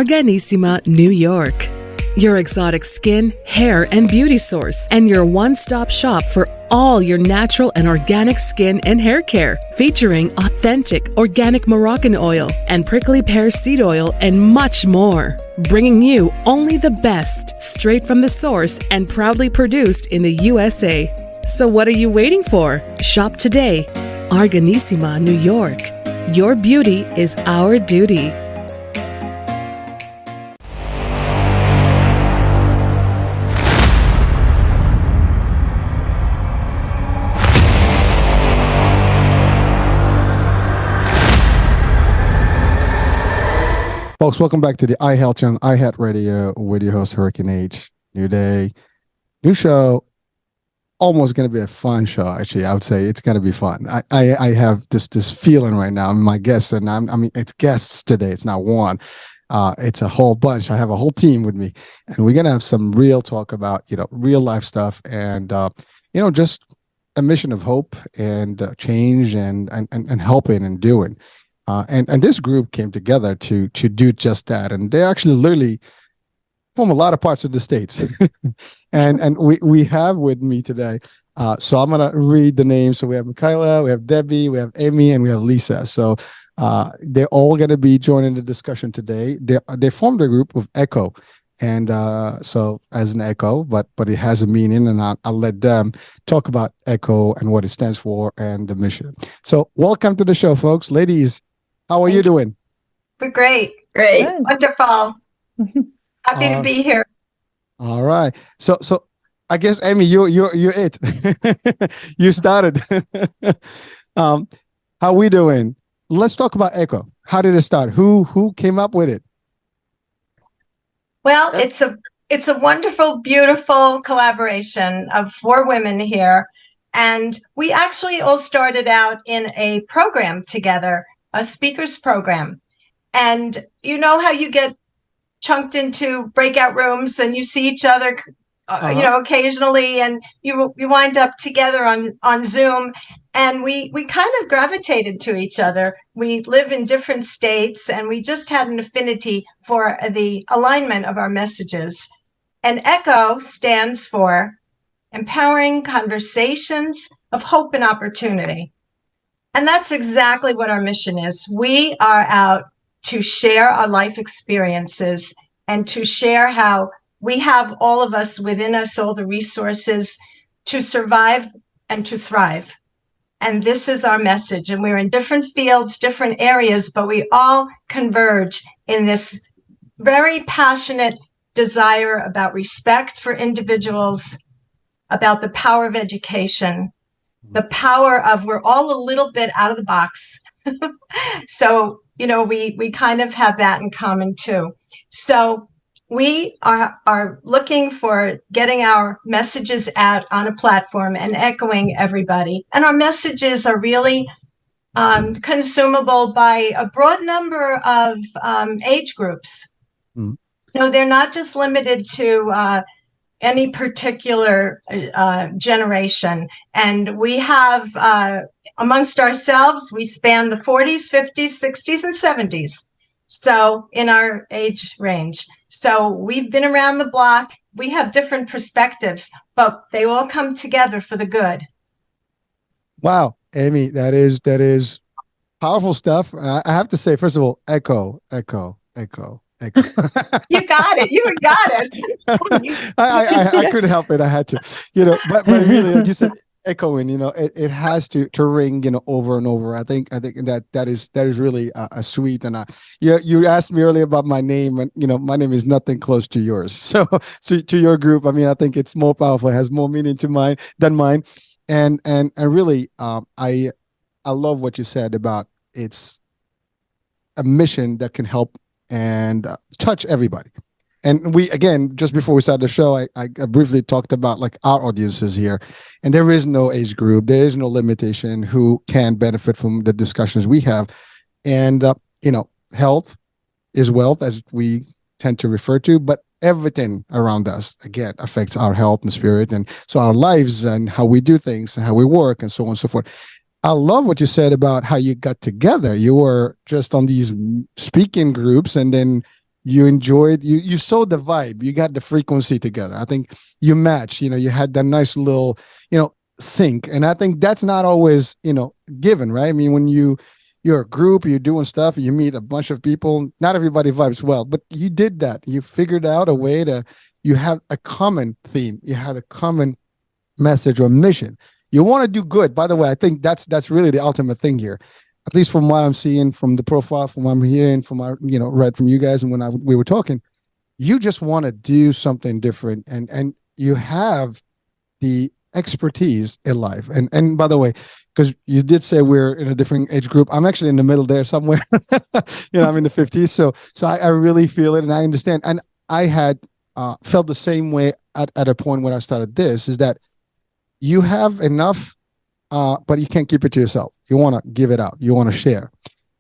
Arganissima, New York. Your exotic skin, hair, and beauty source, and your one-stop shop for all your natural and organic skin and hair care, featuring authentic organic Moroccan oil and prickly pear seed oil and much more. Bringing you only the best, straight from the source and proudly produced in the USA. So what are you waiting for? Shop today. Arganissima, New York. Your beauty is our duty. Folks, welcome back to the iHealth Channel, iHealth Radio with your host, Hurricane H. New day, new show. Almost going to be a fun show. Actually, I would say it's going to be fun. I have this feeling right now. My guests, and it's guests today. It's not one. It's a whole bunch. I have a whole team with me, and we're going to have some real talk about real life stuff, and just a mission of hope and change and helping and doing. And this group came together to do just that, and they actually literally from a lot of parts of the states. and we have with me today. So I'm gonna read the names. So we have Michaela, we have Debbie, we have Amy, and we have Lisa. So they're all gonna be joining the discussion today. They formed a group with Echo, and so as an Echo, but it has a meaning, and I'll let them talk about Echo and what it stands for and the mission. So welcome to the show, folks. Ladies, how are you doing? We're great. Good. Wonderful. Happy to be here. All right. So I guess Amy, you're it. You started. How we doing? Let's talk about Echo. How did it start? Who came up with it? Well, it's a wonderful, beautiful collaboration of 4 women here. And we actually all started out in a program together, a speakers program. And you know how you get chunked into breakout rooms and you see each other, occasionally, and you wind up together on Zoom. And we kind of gravitated to each other. We live in different states, and we just had an affinity for the alignment of our messages. And ECHO stands for Empowering Conversations of Hope and Opportunity. And that's exactly what our mission is. We are out to share our life experiences and to share how we have all of us within us, all the resources to survive and to thrive. And this is our message. And we're in different fields, different areas, but we all converge in this very passionate desire about respect for individuals, about the power of education, the power of we're all a little bit out of the box. So, we kind of have that in common too. So we are looking for getting our messages out on a platform and echoing everybody. And our messages are really consumable by a broad number of age groups. Mm. They're not just limited to any particular generation. And we have, amongst ourselves, we span the 40s, 50s, 60s, and 70s. So in our age range. So we've been around the block. We have different perspectives, but they all come together for the good. Wow, Amy, that is powerful stuff. I have to say, first of all, echo. You got it. You got it. I couldn't help it. I had to, but really, like you said, echoing, it has to ring, over and over. I think that is really a sweet. And you asked me earlier about my name, and my name is nothing close to yours. So to your group, I think it's more powerful. It has more meaning to mine than mine. And really, I love what you said about it's a mission that can help and touch everybody. And we, again, just before we started the show, I briefly talked about like our audiences here, and there is no age group, there is no limitation who can benefit from the discussions we have. And, health is wealth, as we tend to refer to, but everything around us, again, affects our health and spirit. And so our lives and how we do things and how we work and so on and so forth. I love what you said about how you got together. You were just on these speaking groups, and then you enjoyed, you saw the vibe, you got the frequency together. I think you match, you had that nice little, sync. And I think that's not always, given, right? I mean, when you're a group, you're doing stuff, you meet a bunch of people, not everybody vibes well, but you did that. You figured out a way you have a common theme, you had a common message or mission. You want to do good. By the way, I think that's really the ultimate thing here. At least from what I'm seeing from the profile, from what I'm hearing, from what read from you guys, and when we were talking, you just want to do something different, and you have the expertise in life. And by the way, because you did say we're in a different age group, I'm actually in the middle there somewhere. I'm in the 50s, so I really feel it, and I understand. And I had felt the same way at a point when I started this. Is that you have enough, but you can't keep it to yourself. You want to give it out. You want to share.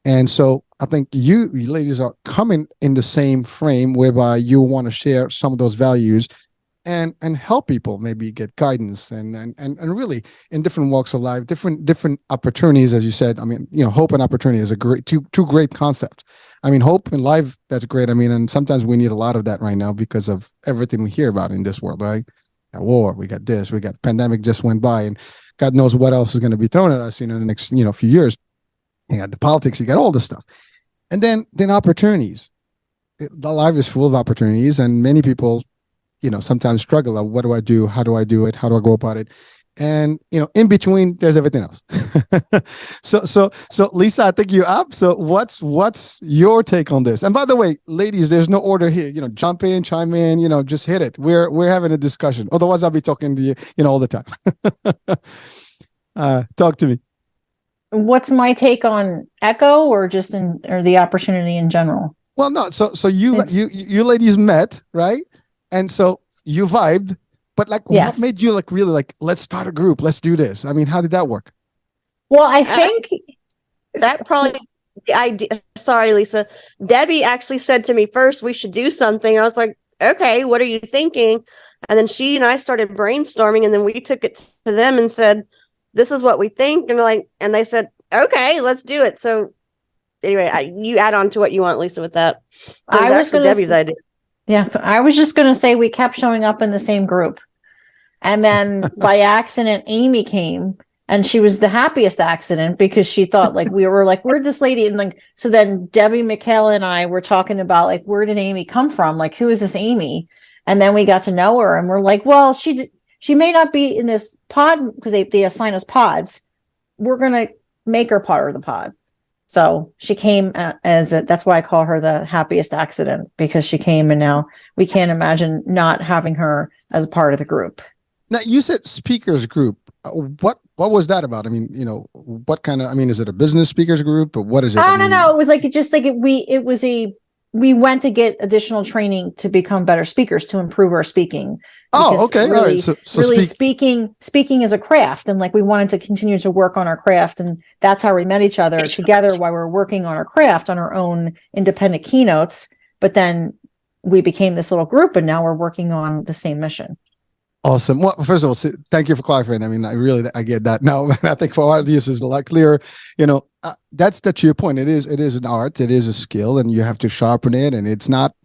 And so I think you ladies are coming in the same frame whereby you want to share some of those values and help people maybe get guidance and really in different walks of life, different opportunities, as you said. I mean, hope and opportunity is a great two great concepts. I mean, hope in life, that's great. I mean, and sometimes we need a lot of that right now because of everything we hear about in this world, right? Got war, we got this, we got pandemic just went by, and God knows what else is going to be thrown at us in the next few years. You got the politics, you got all this stuff, and then opportunities. The life is full of opportunities, and many people, sometimes struggle. What do I do? How do I do it? How do I go about it? And in between, there's everything else. So Lisa, I think you're up. So what's your take on this? And by the way, ladies, there's no order here. Jump in, chime in. Just hit it. We're having a discussion. Otherwise, I'll be talking to you, all the time. Talk to me. What's my take on Echo, or just or the opportunity in general? Well, no. So you ladies met, right? And so you vibed. But yes. What made you really let's start a group, let's do this? I mean, how did that work? Well, I think that probably the idea. Sorry, Lisa. Debbie actually said to me first, we should do something. I was like, okay, what are you thinking? And then she and I started brainstorming, and then we took it to them and said, this is what we think. And they said, okay, let's do it. So anyway, you add on to what you want, Lisa, with that. I was actually Debbie's idea. Yeah, I was just going to say we kept showing up in the same group. And then by accident, Amy came, and she was the happiest accident because she thought we were where'd this lady? And so then Debbie, Michaela, and I were talking about where did Amy come from? Who is this Amy? And then we got to know her, and we're like, well, she may not be in this pod because they assign us pods. We're going to make her part of the pod. So she came that's why I call her the happiest accident, because she came, and now we can't imagine not having her as a part of the group. Now, you said speakers group. What was that about? I mean, what kind of, is it a business speakers group, or what is it? No. It was we went to get additional training to become better speakers, to improve our speaking. Oh, okay. Really, all right. So really speaking is a craft, and we wanted to continue to work on our craft. And that's how we met each other together while we were working on our craft on our own independent keynotes. But then we became this little group, and now we're working on the same mission. Awesome. Well, first of all, thank you for clarifying. I mean, I get that now. I think for our audience is a lot clearer. That's to your point. It is an art. It is a skill, and you have to sharpen it. And it's not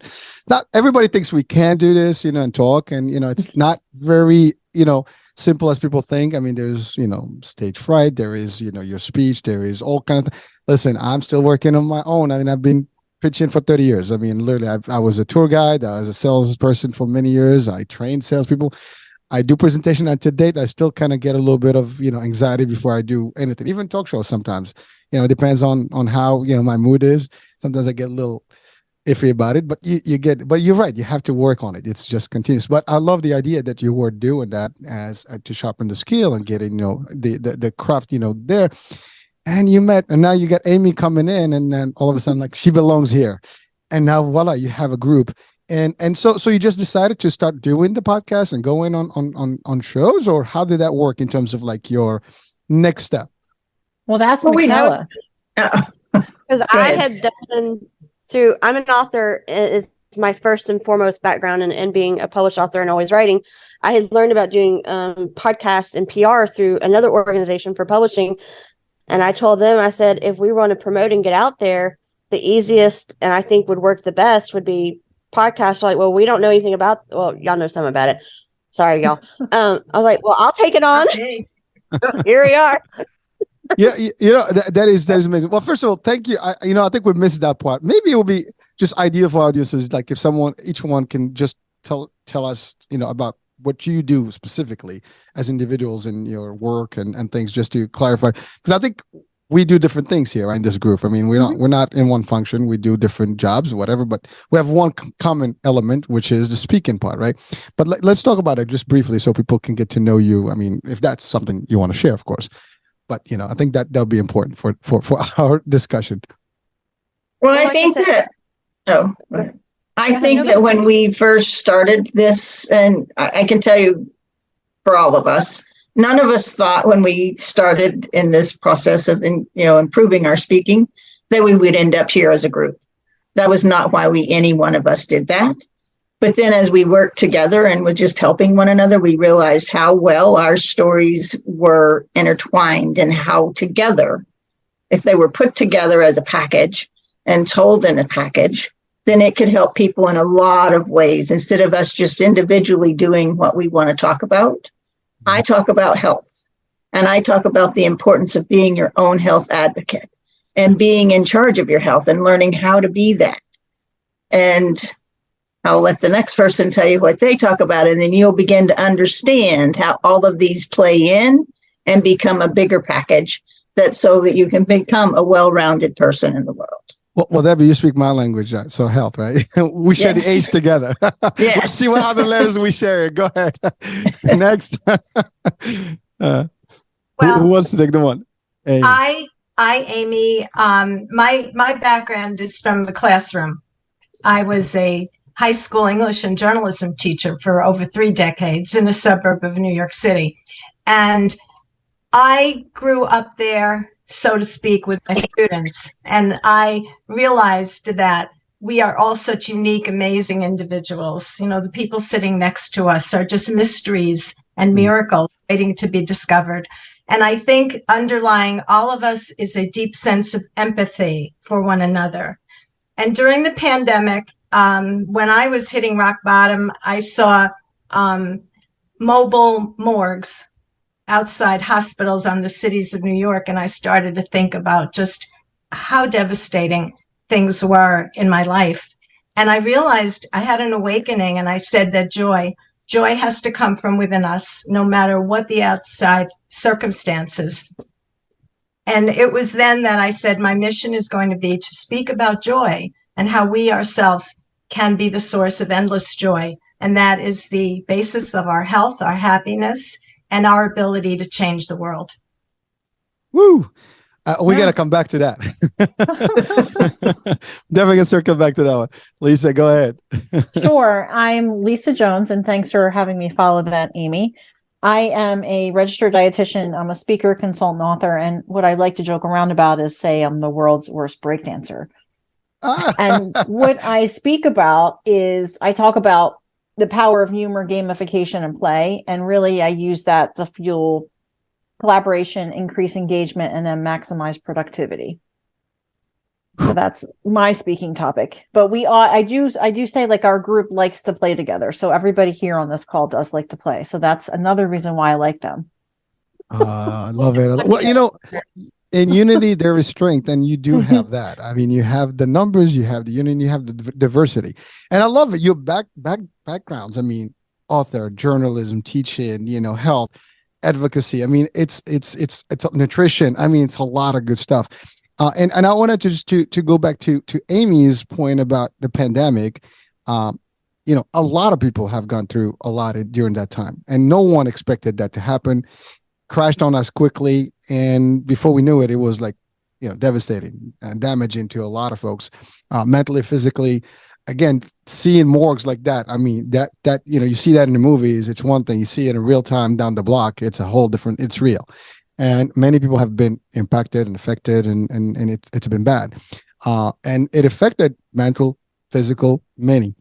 everybody thinks we can do this, and talk. And it's not very simple as people think. I mean, there's stage fright. There is your speech. There is all kinds of. Listen, I'm still working on my own. I mean, I've been pitching for 30 years. I mean, literally, I was a tour guide. I was a salesperson for many years. I trained salespeople. I do presentation, and to date, I still kind of get a little bit of anxiety before I do anything, even talk shows. Sometimes, it depends on how my mood is. Sometimes I get a little iffy about it, but but you're right. You have to work on it. It's just continuous. But I love the idea that you were doing that as to sharpen the skill and getting the craft there. And you met, and now you got Amy coming in, and then all of a sudden she belongs here, and now voila, you have a group. And so you just decided to start doing the podcast and going on shows, or how did that work in terms of your next step? Well, that's Michaela. Because I had done I'm an author. It's my first and foremost background in being a published author and always writing. I had learned about doing podcasts and PR through another organization for publishing. And I told them, I said, if we want to promote and get out there, the easiest and I think would work the best would be podcasts. Like, well, we don't know anything about. Well, y'all know something about it. Sorry, y'all. I was like, well, I'll take it on. Okay. Here we are. Yeah, that is amazing. Well, first of all, thank you. I think we missed that part. Maybe it will be just ideal for audiences, like if each one can just tell us, about what you do specifically as individuals in your work and things, just to clarify, because I think we do different things here in this group. I mean, we're not in one function. We do different jobs, whatever, but we have one common element, which is the speaking part, right? But let's talk about it just briefly so people can get to know you. I mean, if that's something you want to share, of course. But, I think that'll be important for our discussion. Well, I think that when we first started this, and I can tell you for all of us, none of us thought when we started in this process of, improving our speaking, that we would end up here as a group. That was not why any one of us did that. But then as we worked together and were just helping one another, we realized how well our stories were intertwined and how together, if they were put together as a package and told in a package, then it could help people in a lot of ways. Instead of us just individually doing what we want to talk about, I talk about health, and I talk about the importance of being your own health advocate and being in charge of your health and learning how to be that. And I'll let the next person tell you what they talk about, and then you'll begin to understand how all of these play in and become a bigger package so that you can become a well-rounded person in the world. Well, Debbie, you speak my language, so health, right? We share the H together. Yes. Let's see what other letters we share. Go ahead. Next. Who wants to take the one? Amy. Amy, my background is from the classroom. I was a high school English and journalism teacher for over 3 decades in a suburb of New York City. And I grew up there, so to speak, with my students. And I realized that we are all such unique, amazing individuals. The people sitting next to us are just mysteries and miracles waiting to be discovered. And I think underlying all of us is a deep sense of empathy for one another. And during the pandemic, when I was hitting rock bottom, I saw mobile morgues outside hospitals on the cities of New York, and I started to think about just how devastating things were in my life. And I realized I had an awakening, and I said that joy has to come from within us, no matter what the outside circumstances. And it was then that I said my mission is going to be to speak about joy and how we ourselves can be the source of endless joy. And that is the basis of our health, our happiness, and our ability to change the world. Woo! We got to come back to that. Definitely going to circle back to that one. Lisa, go ahead. Sure. I'm Lisa Jones, and thanks for having me follow that, Amy. I am a registered dietitian. I'm a speaker, consultant, author, and what I like to joke around about is say I'm the world's worst breakdancer. And what I speak about is I talk about the power of humor, gamification, and play. And really, I use that to fuel collaboration, increase engagement, and then maximize productivity. So that's my speaking topic. But I do say, like, our group likes to play together. So everybody here on this call does like to play. So that's another reason why I like them. I love it. Well, in unity, there is strength, and you do have that. I mean, you have the numbers, you have the unity, you have the diversity. And I love it. Your backgrounds, I mean, author, journalism, teaching, health, advocacy. I mean, it's nutrition. I mean, it's a lot of good stuff. And I wanted to just to go back to Amy's point about the pandemic. A lot of people have gone through a lot during that time, and no one expected that to happen. Crashed on us quickly, and before we knew it, it was like, devastating and damaging to a lot of folks, mentally, physically. Again, seeing morgues like that, I mean, that you see that in the movies, it's one thing. You see it in real time down the block, it's a whole different. It's real, and many people have been impacted and affected, and it's been bad, and it affected mental, physical, many.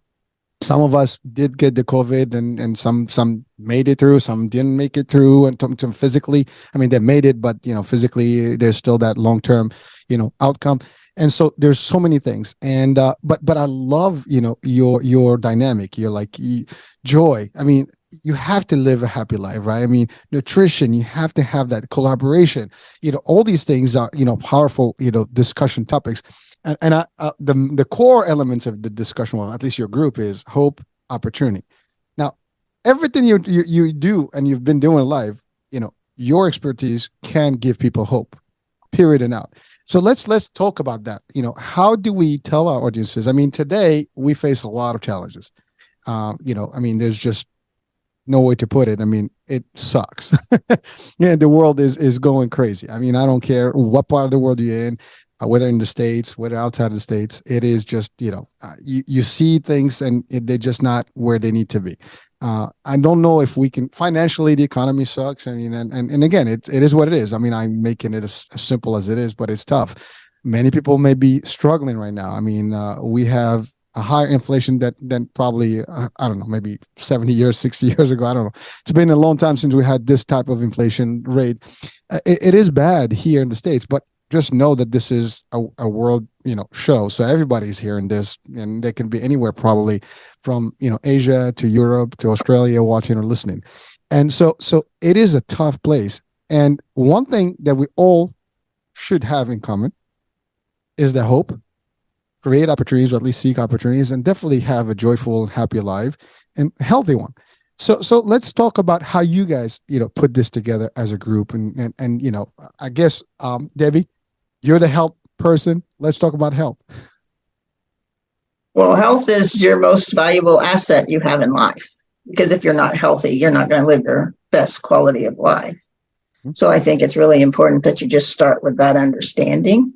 some of us did get the COVID, and some made it through, some didn't make it through, and some physically, I mean, they made it, but physically there's still that long-term, outcome. And so there's so many things. And but I love, your dynamic. You're like joy. I mean, you have to live a happy life, right? I mean, nutrition, you have to have that collaboration. All these things are, powerful, discussion topics. And the core elements of the discussion, well, at least your group, is hope, opportunity. Now, everything you do and you've been doing in life, your expertise can give people hope, period and out. So let's talk about that. How do we tell our audiences? I mean, today we face a lot of challenges. I mean, there's just no way to put it. I mean, it sucks. Yeah, the world is going crazy. I mean, I don't care what part of the world you're in. Whether in the States, whether outside of the States, it is just, you see things and they're just not where they need to be. I don't know if we can, financially, the economy sucks. I mean, and again, it is what it is. I mean, I'm making it as simple as it is, but it's tough. Many people may be struggling right now. I mean, we have a higher inflation than probably, I don't know, maybe 70 years, 60 years ago. I don't know. It's been a long time since we had this type of inflation rate. It is bad here in the States, but just know that this is a world, show. So everybody's hearing this, and they can be anywhere, probably from, Asia to Europe to Australia, watching or listening. And so it is a tough place. And one thing that we all should have in common is the hope, create opportunities, or at least seek opportunities, and definitely have a joyful and happy life and healthy one. So let's talk about how you guys, put this together as a group. And I guess, Debbie, you're the health person. Let's talk about health. Well, health is your most valuable asset you have in life, because if you're not healthy, you're not going to live your best quality of life. So I think it's really important that you just start with that understanding.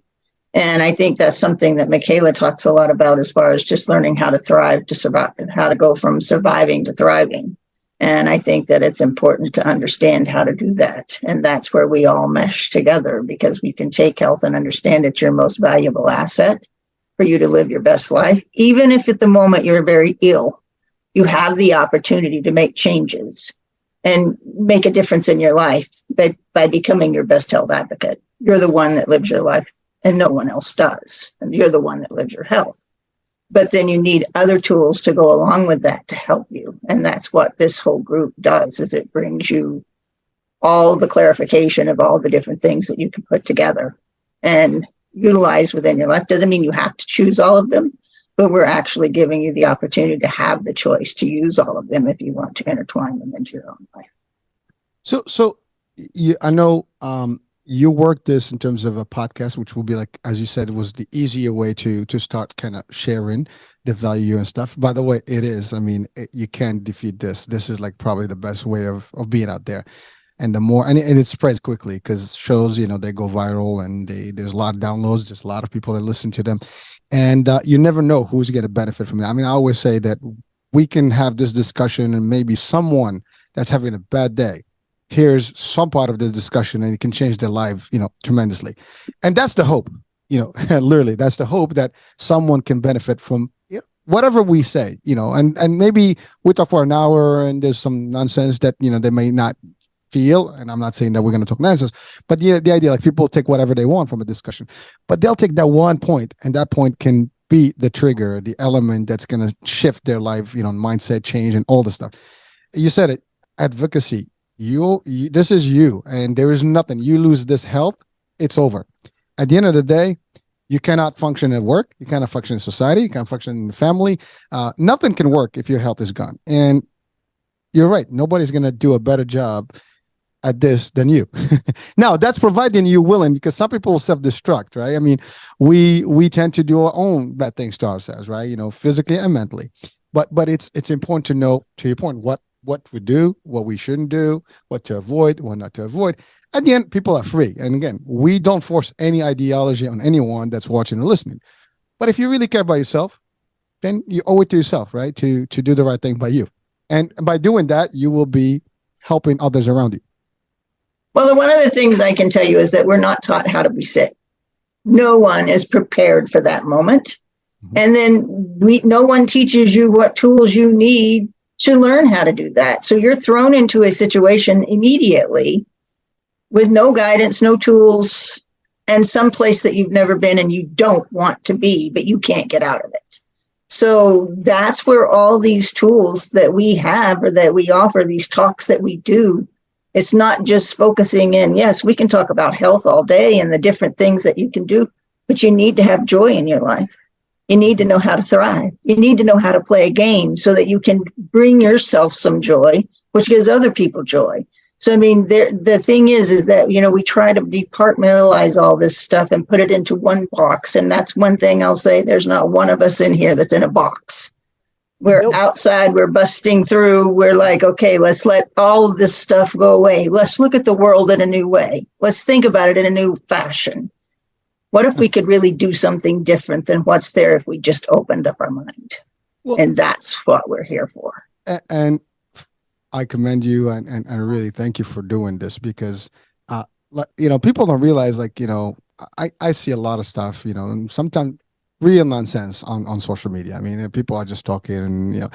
And I think that's something that Michaela talks a lot about, as far as just learning how to thrive to survive, how to go from surviving to thriving. And I think that it's important to understand how to do that. And that's where we all mesh together, because we can take health and understand it's your most valuable asset for you to live your best life. Even if at the moment you're very ill, you have the opportunity to make changes and make a difference in your life by becoming your best health advocate. You're the one that lives your life, and no one else does. And you're the one that lives your health. But then you need other tools to go along with that to help you. And that's what this whole group does, is it brings you all the clarification of all the different things that you can put together and utilize within your life. Doesn't mean you have to choose all of them, but we're actually giving you the opportunity to have the choice to use all of them if you want to intertwine them into your own life. So I know, you work this in terms of a podcast, which will be, like, as you said, it was the easier way to start kind of sharing the value and stuff. By the way, it is. I mean, you can't defeat this. This is like probably the best way of being out there. And the more, and it spreads quickly, because shows, they go viral, and there's a lot of downloads. There's a lot of people that listen to them, and you never know who's going to benefit from it. I mean, I always say that we can have this discussion, and maybe someone that's having a bad day here's some part of this discussion, and it can change their life, tremendously. And that's the hope, literally, that's the hope, that someone can benefit from whatever we say, and maybe we talk for an hour and there's some nonsense that, they may not feel. And I'm not saying that we're going to talk nonsense, but the idea, like, people take whatever they want from a discussion, but they'll take that one point, and that point can be the trigger, the element that's going to shift their life, mindset change and all the stuff. You said it, advocacy. You this is you, and there is nothing. You lose this health, it's over. At the end of the day, you cannot function at work, you cannot function in society, you can't function in the family. Nothing can work if your health is gone. And you're right, nobody's going to do a better job at this than you. Now, that's providing you're willing, because some people will self-destruct, right? I mean, we tend to do our own bad things to ourselves, right? Physically and mentally. But it's important to know, to your point, what we do, what we shouldn't do, what to avoid, what not to avoid. At the end, people are free. And again, we don't force any ideology on anyone that's watching or listening. But if you really care about yourself, then you owe it to yourself, right? To do the right thing by you. And by doing that, you will be helping others around you. Well, one of the things I can tell you is that we're not taught how to be sick. No one is prepared for that moment. And then no one teaches you what tools you need to learn how to do that. So you're thrown into a situation immediately with no guidance, no tools, and some place that you've never been and you don't want to be, but you can't get out of it. So that's where all these tools that we have or that we offer, these talks that we do, it's not just focusing in, yes, we can talk about health all day and the different things that you can do, but you need to have joy in your life. You need to know how to thrive. You need to know how to play a game so that you can bring yourself some joy, which gives other people joy. So, I mean, the thing is that, we try to departmentalize all this stuff and put it into one box. And that's one thing I'll say, there's not one of us in here that's in a box. We're outside, we're busting through. We're like, okay, let's let all of this stuff go away. Let's look at the world in a new way. Let's think about it in a new fashion. What if we could really do something different than what's there if we just opened up our mind? Well, and that's what we're here for. And I commend you and I really thank you for doing this because, people don't realize, I see a lot of stuff, and sometimes real nonsense on social media. I mean, people are just talking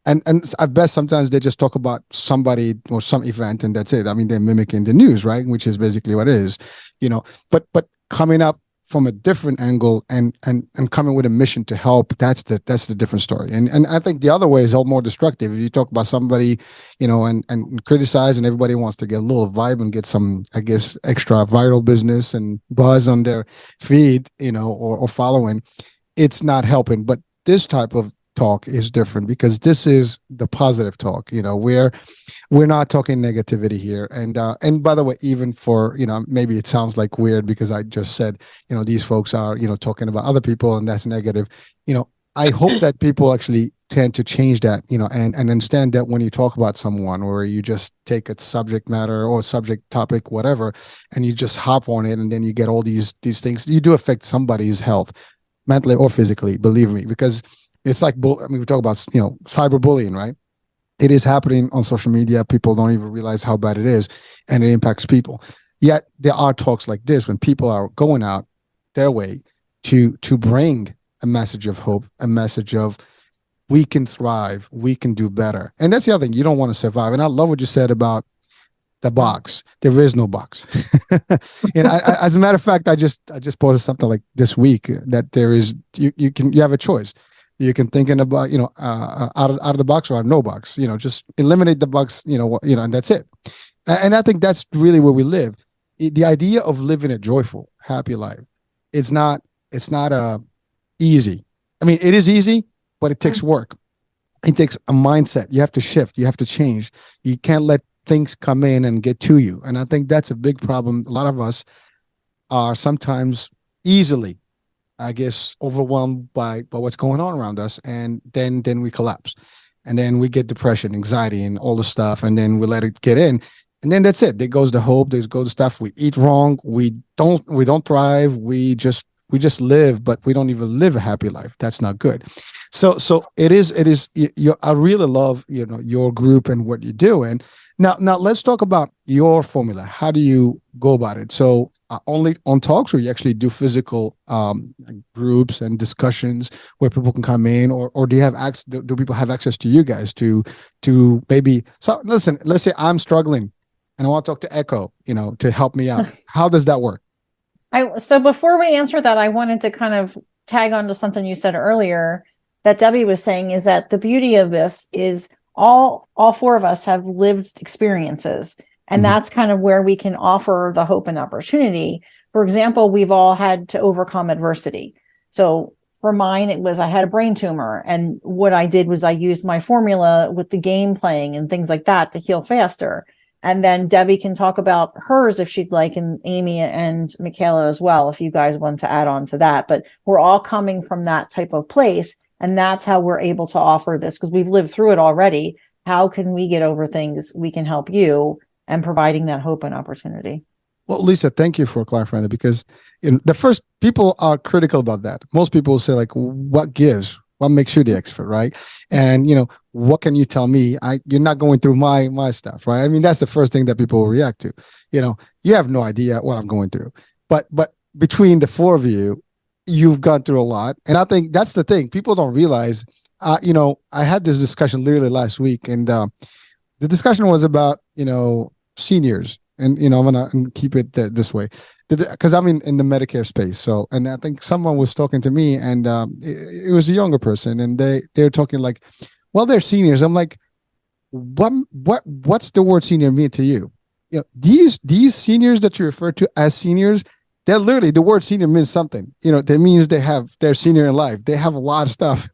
and at best sometimes they just talk about somebody or some event and that's it. I mean, they're mimicking the news, right? Which is basically what it is, but coming up from a different angle and coming with a mission to help, that's the different story. And I think the other way is all more destructive. If you talk about somebody, and criticize, and everybody wants to get a little vibe and get some, I guess, extra viral business and buzz on their feed, or following, it's not helping. But this type of talk is different because this is the positive talk. We're not talking negativity here. And by the way, even for, maybe it sounds like weird because I just said, these folks are, talking about other people and that's negative. I hope that people actually tend to change that, and understand that when you talk about someone or you just take a subject matter or subject topic, whatever, and you just hop on it and then you get all these things, you do affect somebody's health, mentally or physically, believe me, because it's like, we talk about, cyberbullying, right? It is happening on social media. People don't even realize how bad it is, and it impacts people. Yet there are talks like this when people are going out their way to bring a message of hope, a message of we can thrive, we can do better. And that's the other thing. You don't want to survive. And I love what you said about the box. There is no box. As a matter of fact, I just posted something like this week that there is, you have a choice. You can thinking about, out of the box or no box, just eliminate the box, and that's it. And I think that's really where we live. The idea of living a joyful, happy life, it's not easy. I mean, it is easy, but it takes work. It takes a mindset. You have to shift. You have to change. You can't let things come in and get to you. And I think that's a big problem. A lot of us are sometimes easily, I guess, overwhelmed by what's going on around us. And then we collapse. And then we get depression, anxiety, and all the stuff. And then we let it get in. And then that's it. There goes the hope. There goes the stuff. We eat wrong. We don't thrive. We just live, but we don't even live a happy life. That's not good. So it is. I really love, your group and what you're doing. Now let's talk about your formula. How do you go about it? So only on talks, or you actually do physical groups and discussions where people can come in, or do you have access? Do people have access to you guys to maybe? So listen, let's say I'm struggling and I want to talk to Echo, to help me out. How does that work? So before we answer that, I wanted to kind of tag on to something you said earlier that Debbie was saying, is that the beauty of this is all four of us have lived experiences. And that's kind of where we can offer the hope and opportunity. For example, we've all had to overcome adversity. So for mine, it was I had a brain tumor. And what I did was I used my formula with the game playing and things like that to heal faster. And then Debbie can talk about hers if she'd like, and Amy and Michaela as well, if you guys want to add on to that. But we're all coming from that type of place. And that's how we're able to offer this, because we've lived through it already. How can we get over things? We can help you and providing that hope and opportunity. Well, Lisa, thank you for clarifying that, because the first people are critical about that. Most people say, like, what gives? What makes you the expert, right? And, what can you tell me? You're not going through my stuff, right? I mean, that's the first thing that people will react to. You have no idea what I'm going through. But between the four of you, you've gone through a lot. And I think that's the thing. People don't realize, I had this discussion literally last week, and the discussion was about, seniors. And, I'm going to keep it this way because I'm in the Medicare space. So, and I think someone was talking to me, and it was a younger person, and they're talking like, well, they're seniors. I'm like, what's the word senior mean to you? These seniors that you refer to as seniors, they're literally, the word senior means something. That means they're senior in life. They have a lot of stuff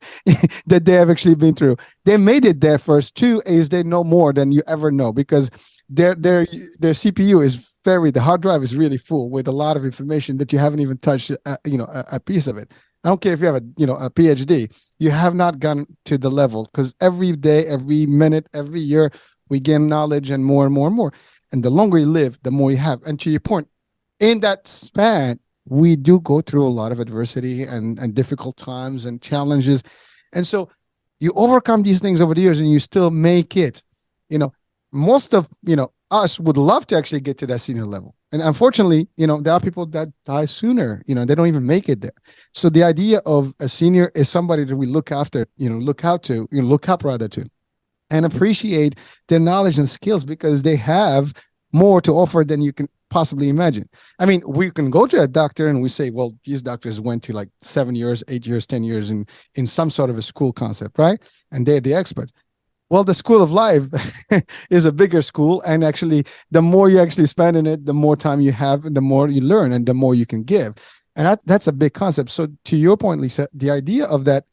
that they have actually been through. They made it there first. Two is they know more than you ever know, because their CPU is the hard drive is really full with a lot of information that you haven't even touched, a piece of it. I don't care if you have a PhD, you have not gone to the level, because every day, every minute, every year, we gain knowledge and more and more and more. And the longer you live, the more you have. And to your point, in that span, we do go through a lot of adversity and difficult times and challenges. And so you overcome these things over the years, and you still make it. Most of, us would love to actually get to that senior level. And unfortunately, there are people that die sooner, they don't even make it there. So the idea of a senior is somebody that we look after, look up rather to, and appreciate their knowledge and skills, because they have more to offer than you can possibly imagine. I mean, we can go to a doctor and we say, well, these doctors went to like 7 years, 8 years, 10 years in some sort of a school concept, right? And they're the experts. Well, the school of life is a bigger school. And actually, the more you actually spend in it, the more time you have, and the more you learn, and the more you can give. And that's a big concept. So to your point, Lisa, the idea of that,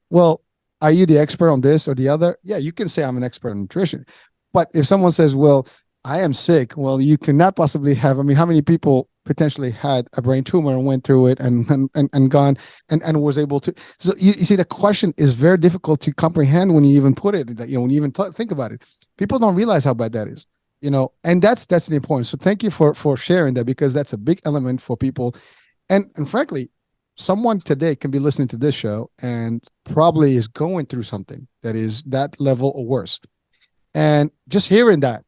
well, are you the expert on this or the other? Yeah, you can say I'm an expert on nutrition. But if someone says, well, I am sick, well, you cannot possibly have, how many people potentially had a brain tumor and went through it and gone and was able to. So you see, the question is very difficult to comprehend when you even put it, when you even think about it. People don't realize how bad that is, and that's the importance. So thank you for sharing that, because that's a big element for people. And frankly, someone today can be listening to this show and probably is going through something that is that level or worse. And just hearing that,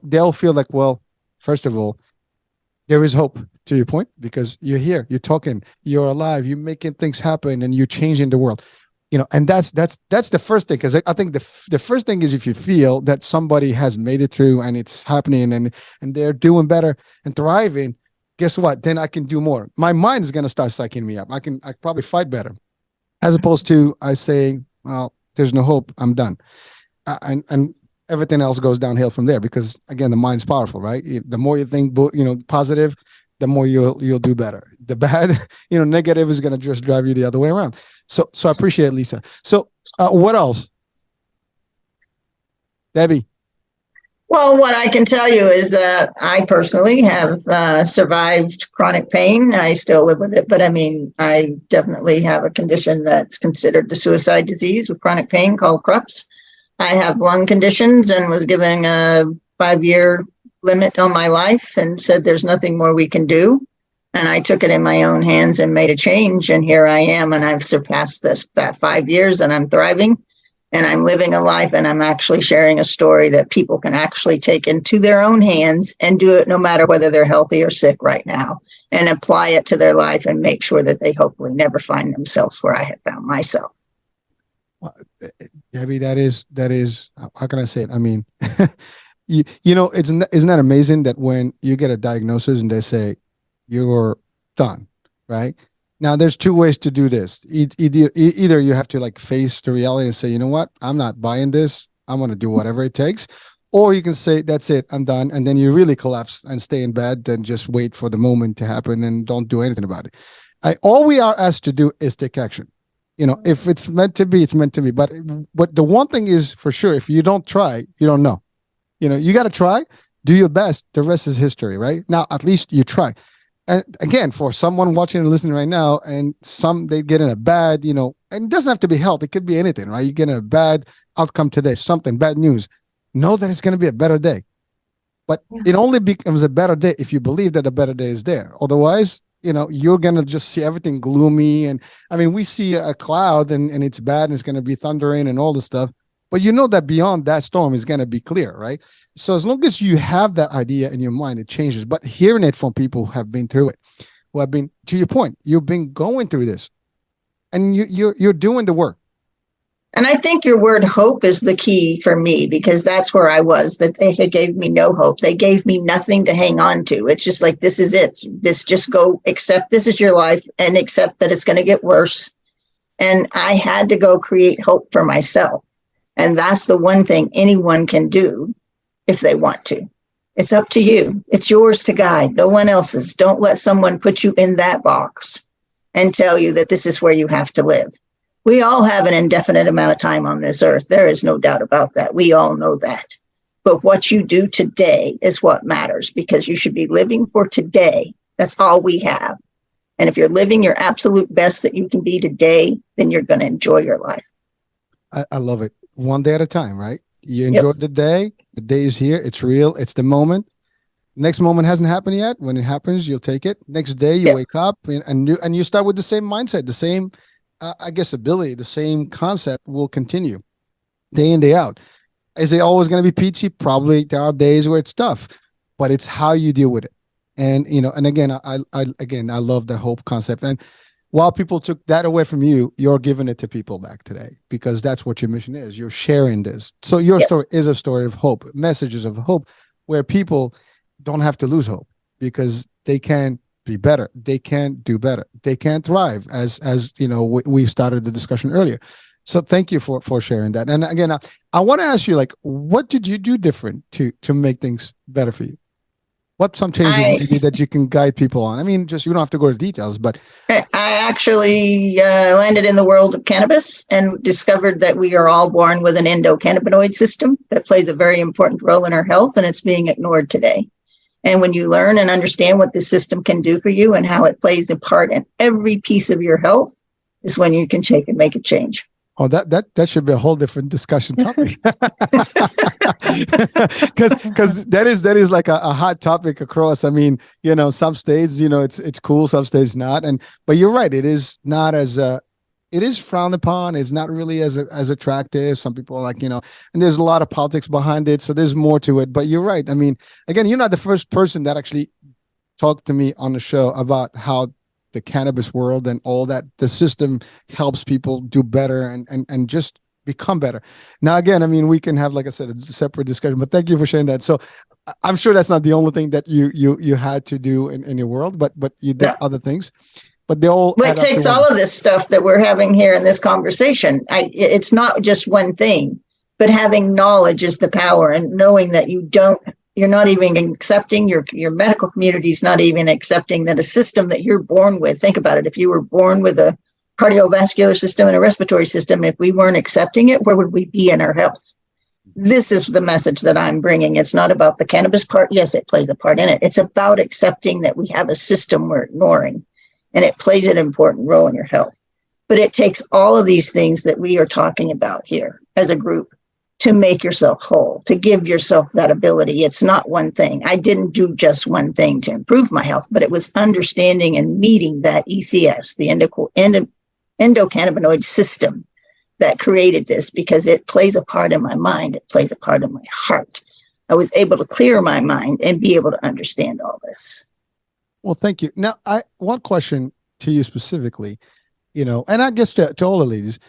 they'll feel like, well, first of all, there is hope, to your point, because you're here, you're talking, you're alive, you're making things happen, and you're changing the world. And that's the first thing, because I think the first thing is, if you feel that somebody has made it through and it's happening and they're doing better and thriving, guess what? Then I can do more. My mind is going to start psyching me up. I probably fight better, as opposed to I saying, well, there's no hope, I'm done. And everything else goes downhill from there, because again, the mind's powerful, right? The more you think, positive, the more you'll do better. The bad, negative is going to just drive you the other way around. So I appreciate it, Lisa. So what else? Debbie. Well, what I can tell you is that I personally have survived chronic pain. I still live with it, but I definitely have a condition that's considered the suicide disease with chronic pain called CRUPS. I have lung conditions and was given a 5-year limit on my life and said there's nothing more we can do. And I took it in my own hands and made a change. And here I am, and I've surpassed that 5 years, and I'm thriving, and I'm living a life, and I'm actually sharing a story that people can actually take into their own hands and do it no matter whether they're healthy or sick right now, and apply it to their life and make sure that they hopefully never find themselves where I have found myself. Debbie, that is, how can I say it? Isn't that amazing that when you get a diagnosis and they say you're done, right? Now, there's two ways to do this. Either you have to like face the reality and say, you know what, I'm not buying this, I'm going to do whatever it takes. Or you can say, that's it, I'm done. And then you really collapse and stay in bed, then just wait for the moment to happen and don't do anything about it. All we are asked to do is take action. If it's meant to be, it's meant to be. But the one thing is for sure, if you don't try, you don't know. You got to try, do your best. The rest is history, right? Now, at least you try. And again, for someone watching and listening right now, and they get in a bad, and it doesn't have to be health. It could be anything, right? You get in a bad outcome today, something, bad news. Know that it's going to be a better day. But it only becomes a better day if you believe that a better day is there. Otherwise, you're going to just see everything gloomy. And we see a cloud and it's bad and it's going to be thundering and all this stuff. But that beyond that storm is going to be clear, right? So as long as you have that idea in your mind, it changes. But hearing it from people who have been through it, who have been, to your point, you've been going through this, and you're doing the work. And I think your word hope is the key for me, because that's where I was, that they gave me no hope. They gave me nothing to hang on to. It's just like, this is it. Just go accept this is your life and accept that it's going to get worse. And I had to go create hope for myself. And that's the one thing anyone can do if they want to. It's up to you. It's yours to guide, no one else's. Don't let someone put you in that box and tell you that this is where you have to live. We all have an indefinite amount of time on this earth. There is no doubt about that. We all know that. But what you do today is what matters, because you should be living for today. That's all we have. And if you're living your absolute best that you can be today, then you're going to enjoy your life. I love it. One day at a time, right? You enjoy the day. The day is here. It's real. It's the moment. Next moment hasn't happened yet. When it happens, you'll take it. Next day, you wake up and you start with the same mindset, the same ability, the same concept will continue day in, day out. Is it always going to be peachy? Probably. There are days where it's tough, but it's how you deal with it. And, and again, I love the hope concept. And while people took that away from you, you're giving it to people back today, because that's what your mission is. You're sharing this. So your story is a story of hope, messages of hope, where people don't have to lose hope, because they can be better. They can do better. They can thrive, as we started the discussion earlier. So thank you for sharing that. And again, I want to ask you, like, what did you do different to make things better for you? What some changes maybe that you can guide people on? I mean, just, you don't have to go to details, but I actually landed in the world of cannabis and discovered that we are all born with an endocannabinoid system that plays a very important role in our health, and it's being ignored today. And when you learn and understand what this system can do for you and how it plays a part in every piece of your health, is when you can take and make a change. Oh, that should be a whole different discussion topic. Because that is like a hot topic across. I mean, some states, it's cool, some states not. But you're right, it is not as it is frowned upon. It's not really as attractive. Some people are like, and there's a lot of politics behind it. So there's more to it. But you're right. I mean, again, you're not the first person that actually talked to me on the show about how the cannabis world and all that, the system helps people do better and just become better. Now, again, I mean, we can have, like I said, a separate discussion, but thank you for sharing that. So I'm sure that's not the only thing that you had to do in your world, but you did other things. But they all. Well, it takes all of this stuff that we're having here in this conversation. It's not just one thing, but having knowledge is the power, and knowing that you're not even accepting, your medical community is not even accepting that a system that you're born with. Think about it. If you were born with a cardiovascular system and a respiratory system, if we weren't accepting it, where would we be in our health? This is the message that I'm bringing. It's not about the cannabis part. Yes, it plays a part in it. It's about accepting that we have a system we're ignoring, and it plays an important role in your health. But it takes all of these things that we are talking about here as a group to make yourself whole, to give yourself that ability. It's not one thing. I didn't do just one thing to improve my health, but it was understanding and meeting that ECS, the endocannabinoid system, that created this, because it plays a part in my mind. It plays a part in my heart. I was able to clear my mind and be able to understand all this. Well, thank you. Now, one question to you specifically, and I guess to all the ladies,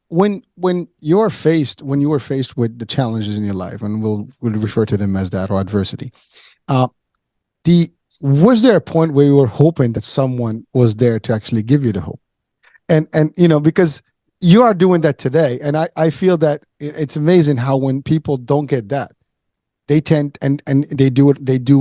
when you were faced with the challenges in your life, and we'll refer to them as that, or adversity, was there a point where you were hoping that someone was there to actually give you the hope? And because you are doing that today, and I feel that it's amazing how when people don't get that, they tend and they do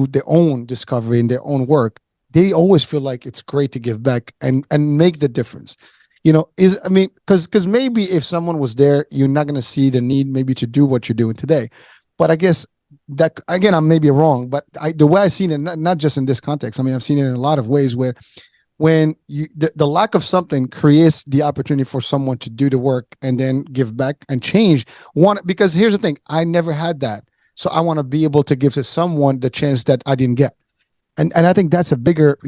their own discovery and their own work. They always feel like it's great to give back and make the difference. Because maybe if someone was there, you're not going to see the need maybe to do what you're doing today. But I guess that, again, I may be wrong, but the way I've seen it, not just in this context, I mean, I've seen it in a lot of ways where when the lack of something creates the opportunity for someone to do the work and then give back and change one. Because here's the thing, I never had that. So I want to be able to give to someone the chance that I didn't get. And I think that's a bigger,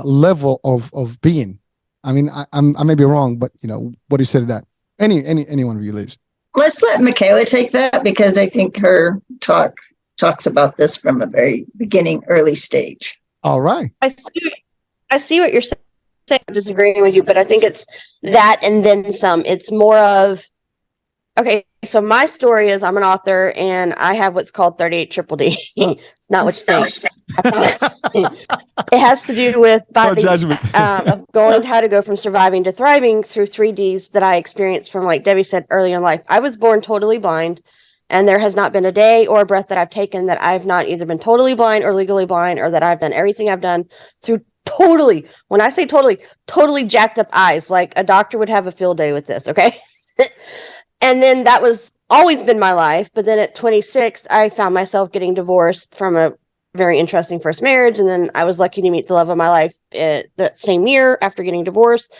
level of being. I mean, I may be wrong, but what do you say to that? Any one of you, ladies? Let's let Michaela take that, because I think her talks about this from a very beginning, early stage. All right. I see what you're saying. I'm disagreeing with you, but I think it's that and then some. It's more of, okay, so my story is I'm an author and I have what's called 38 triple D. It's not what you think. I promise. It has to do with No judgment. how to go from surviving to thriving through 3Ds that I experienced from, like Debbie said, early in life. I was born totally blind, and there has not been a day or a breath that I've taken that I've not either been totally blind or legally blind, or that I've done everything I've done through totally, when I say totally jacked up eyes. Like a doctor would have a field day with this, okay? And then that was always been my life. But then at 26, I found myself getting divorced from a very interesting first marriage. And then I was lucky to meet the love of my life that same year after getting divorced.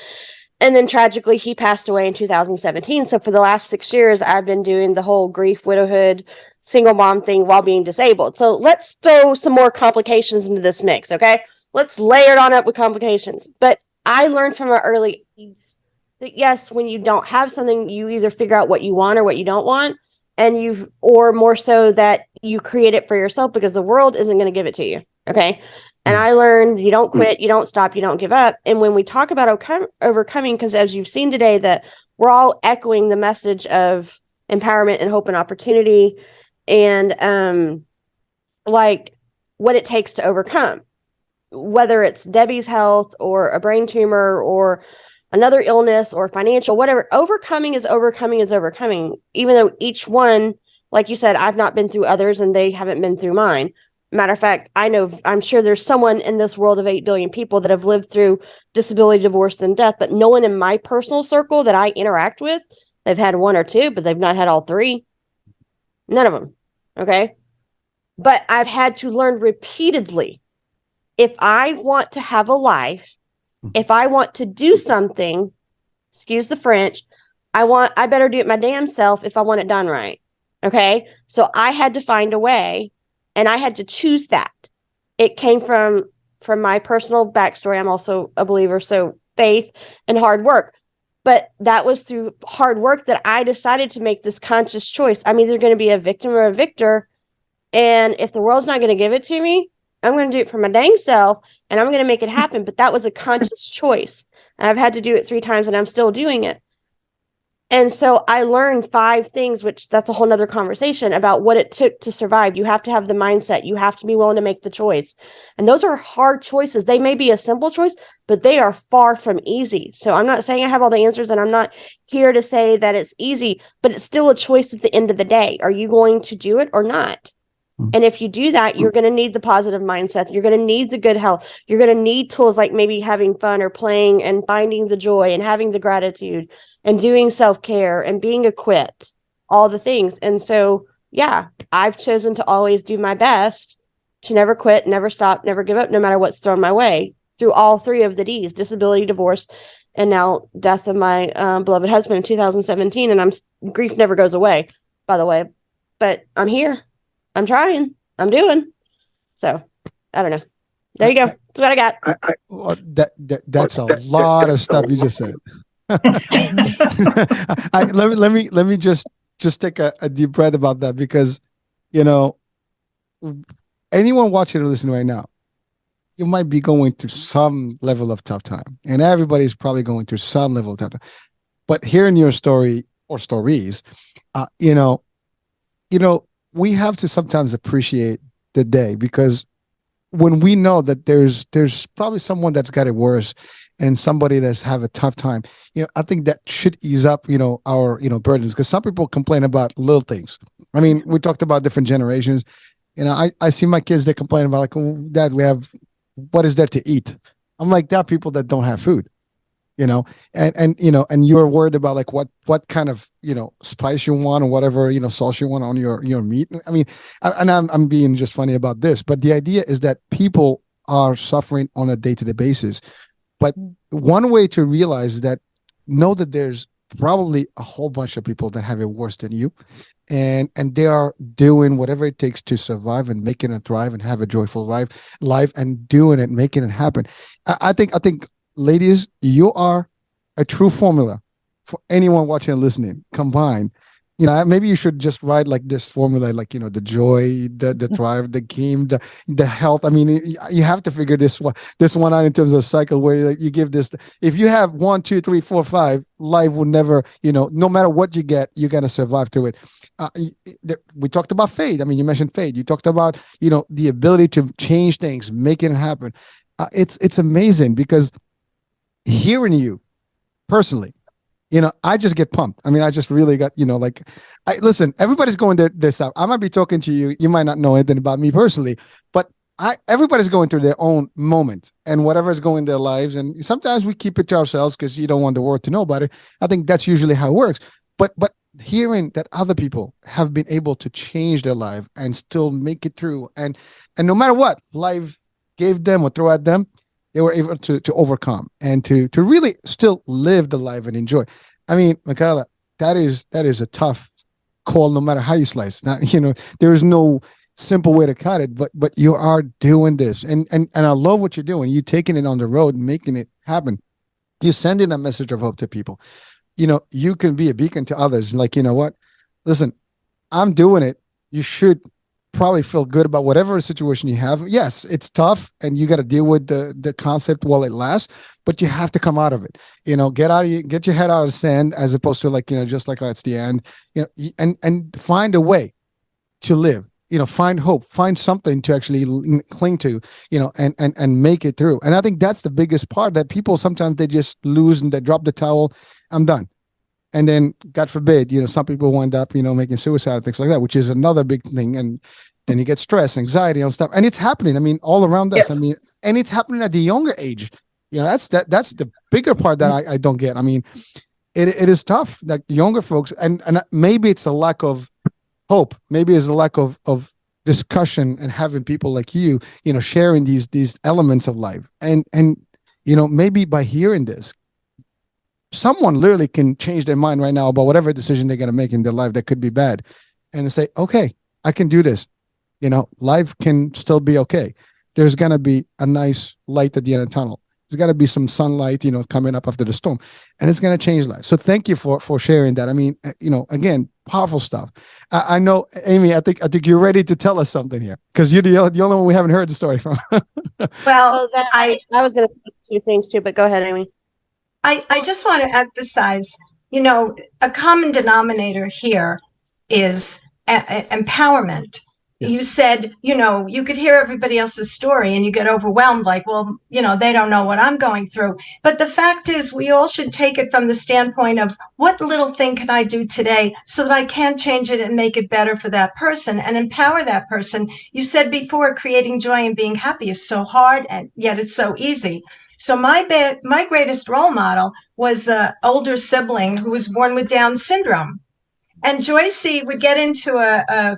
And then tragically, he passed away in 2017. So for the last 6 years, I've been doing the whole grief, widowhood, single mom thing while being disabled. So let's throw some more complications into this mix, okay? Let's layer it on up with complications. But I learned from an early age that yes, when you don't have something, you either figure out what you want or what you don't want, and or more so that you create it for yourself, because the world isn't going to give it to you. Okay. And I learned you don't quit, you don't stop, you don't give up. And when we talk about overcoming, because as you've seen today, that we're all echoing the message of empowerment and hope and opportunity, and like what it takes to overcome, whether it's Debbie's health or a brain tumor or another illness or financial, whatever. Overcoming is overcoming, even though each one, like you said, I've not been through others and they haven't been through mine. Matter of fact, I'm sure there's someone in this world of 8 billion people that have lived through disability, divorce, and death, but no one in my personal circle that I interact with, they've had 1 or 2, but they've not had all 3. None of them. Okay. But I've had to learn repeatedly, if I want to have a life, if I want to do something, excuse the French, I better do it my damn self if I want it done right. Okay. So I had to find a way, and I had to choose that. It came from my personal backstory. I'm also a believer. So faith and hard work, but that was through hard work that I decided to make this conscious choice. I'm either going to be a victim or a victor. And if the world's not going to give it to me, I'm going to do it for my dang self, and I'm going to make it happen. But that was a conscious choice. And I've had to do it 3 times, and I'm still doing it. And so I learned 5 things, which that's a whole nother conversation about what it took to survive. You have to have the mindset. You have to be willing to make the choice. And those are hard choices. They may be a simple choice, but they are far from easy. So I'm not saying I have all the answers, and I'm not here to say that it's easy, but it's still a choice at the end of the day. Are you going to do it or not? And if you do that, you're going to need the positive mindset. You're going to need the good health. You're going to need tools like maybe having fun or playing and finding the joy and having the gratitude and doing self-care and being equipped, all the things. And so, yeah, I've chosen to always do my best, to never quit, never stop, never give up, no matter what's thrown my way, through all 3 of the Ds: disability, divorce, and now death of my beloved husband in 2017. And grief never goes away, by the way, but I'm here. I'm trying. I'm doing. So, I don't know. There you go. That's what I got. Well, that's a lot of stuff you just said. Let me just take a deep breath about that, because, anyone watching or listening right now, you might be going through some level of tough time, and everybody's probably going through some level of tough time. But hearing your story or stories, we have to sometimes appreciate the day, because when we know that there's probably someone that's got it worse and somebody that's have a tough time, I think that should ease up, our, burdens, because some people complain about little things. I mean, we talked about different generations. I see my kids, they complain about like, oh, Dad, what is there to eat? I'm like, there are people that don't have food. And you're worried about like what kind of, spice you want or whatever, sauce you want on your meat. I mean, I'm being just funny about this, but the idea is that people are suffering on a day-to-day basis. But one way to realize that, know that there's probably a whole bunch of people that have it worse than you, and they are doing whatever it takes to survive and making it thrive and have a joyful life and doing it, making it happen. I think ladies, you are a true formula for anyone watching and listening. Combine, you know, maybe you should just write like this formula, like, you know, the joy, the drive, the game, the health. I mean, you have to figure this one out in terms of cycle where you give this. If you have 1, 2, 3, 4, 5, life will never, you know, no matter what you get, you're gonna survive through it. We talked about faith. I mean, you mentioned faith. You talked about, you know, the ability to change things, make it happen. It's amazing because hearing you personally, you know, I just get pumped. I mean, I just really got, you know, like, listen, everybody's going their stuff. I might be talking to you. You might not know anything about me personally, but everybody's going through their own moment and whatever's going in their lives. And sometimes we keep it to ourselves because you don't want the world to know about it. I think that's usually how it works. But hearing that other people have been able to change their life and still make it through, and no matter what life gave them or threw at them, they were able to overcome and to really still live the life and enjoy. I mean, Michaela, that is a tough call, no matter how you slice. Now, you know, there is no simple way to cut it, but you are doing this, and I love what you're doing. You're taking it on the road and making it happen. You're sending a message of hope to people. You know, you can be a beacon to others. Like, you know what? Listen, I'm doing it. You should probably feel good about whatever situation you have. Yes, it's tough and you got to deal with the concept while it lasts, but you have to come out of it. You know, get your head out of the sand, as opposed to, like, you know, just like, oh, it's the end, you know, and find a way to live, you know, find hope, find something to actually cling to, you know, and make it through. And I think that's the biggest part, that people sometimes they just lose and they drop the towel. I'm done. And then, God forbid, you know, some people wind up, you know, making suicide and things like that, which is another big thing. And then you get stress, anxiety, and stuff. And it's happening. I mean, all around us. Yes. I mean, and it's happening at the younger age. You know, that's the bigger part that I don't get. I mean, it is tough. Like younger folks, and maybe it's a lack of hope. Maybe it's a lack of discussion and having people like you know, sharing these elements of life. And you know, maybe by hearing this, someone literally can change their mind right now about whatever decision they're going to make in their life that could be bad, and they say, okay, I can do this. You know, life can still be okay. There's going to be a nice light at the end of the tunnel. There's got to be some sunlight, you know, coming up after the storm, and it's going to change life. So thank you for sharing that. I mean, you know, again, powerful stuff. I know, Amy, I think you're ready to tell us something here, because you're the only one we haven't heard the story from. Well, I was going to say 2 things too, but go ahead, Amy. I just want to emphasize, you know, a common denominator here is empowerment. Yes. You said, you know, you could hear everybody else's story and you get overwhelmed, like, well, you know, they don't know what I'm going through. But the fact is, we all should take it from the standpoint of what little thing can I do today so that I can change it and make it better for that person and empower that person. You said before, creating joy and being happy is so hard, and yet it's so easy. So my greatest role model was an older sibling who was born with Down syndrome. And Joycey would get into a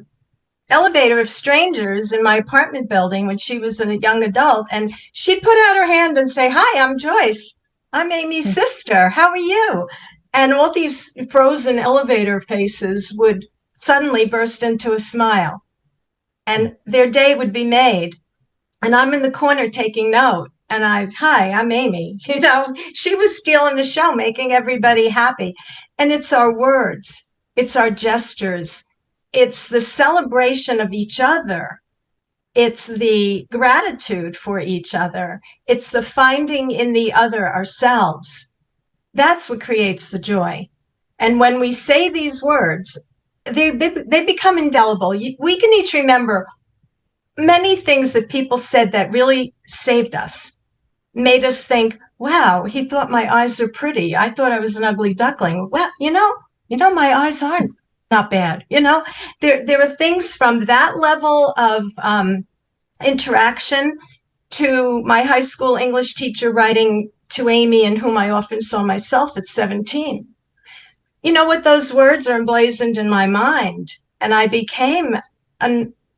elevator of strangers in my apartment building when she was a young adult, and she'd put out her hand and say, "Hi, I'm Joyce. I'm Amy's sister. How are you?" And all these frozen elevator faces would suddenly burst into a smile, and their day would be made. And I'm in the corner taking note. And hi, I'm Amy. You know, she was stealing the show, making everybody happy. And it's our words, it's our gestures, it's the celebration of each other, it's the gratitude for each other, it's the finding in the other ourselves. That's what creates the joy. And when we say these words, they become indelible. We can each remember many things that people said that really saved us, made us think, wow, he thought my eyes are pretty. I thought I was an ugly duckling. Well, you know, my eyes aren't not bad. You know, there are things from that level of interaction to my high school English teacher writing to Amy, and whom I often saw myself at 17. You know what? Those words are emblazoned in my mind, and I became